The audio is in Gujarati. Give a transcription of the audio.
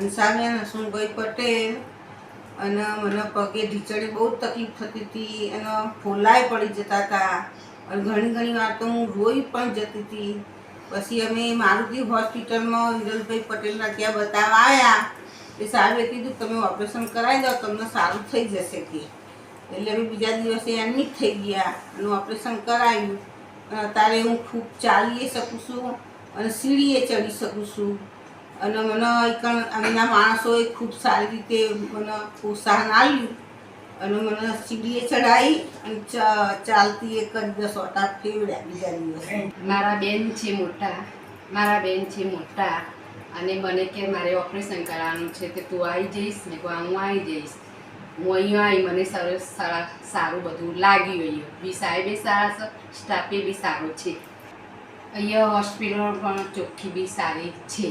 હંસાબેન પટેલ અને મને પગે ઢીચણે બહુ તકલીફ થતી હતી અને ફોલાય પડી જતા હતા અને ઘણી વાર તો હું રોઈ પણ જતી હતી. પછી અમે મારુતિ હોસ્પિટલમાં વિરલભાઈ પટેલના ત્યાં બતાવવા આવ્યા. એ સાહેબે કીધું તમે ઓપરેશન કરાવી દો તમને સારું થઈ જશે કે. એટલે અમે બીજા દિવસે એડમિટ થઈ ગયા અને ઓપરેશન કરાવ્યું. અત્યારે હું ખૂબ ચાલી શકું છું અને સીડીએ ચડી શકું છું. અને મને એમના માણસોએ ખૂબ સારી રીતે મને પ્રોત્સાહન આપ્યું અને મને સીડીએ ચડાવી અને ચાલતી એક જ 10 ઓટા ફેવડ્યા બીજા દિવસે. મારા બેન છે મોટા અને મને કે મારે ઓપરેશન કરાવવાનું છે કે તું આવી જઈશ ને હું આવી જઈશ. હું અહીંયા આવી મને સારું બધું લાગ્યું. અહીંયા બી સાહેબે સારા છે, સ્ટાફે બી સારો છે. અહીંયા હોસ્પિટલ પણ ચોખ્ખી બી સારી છે.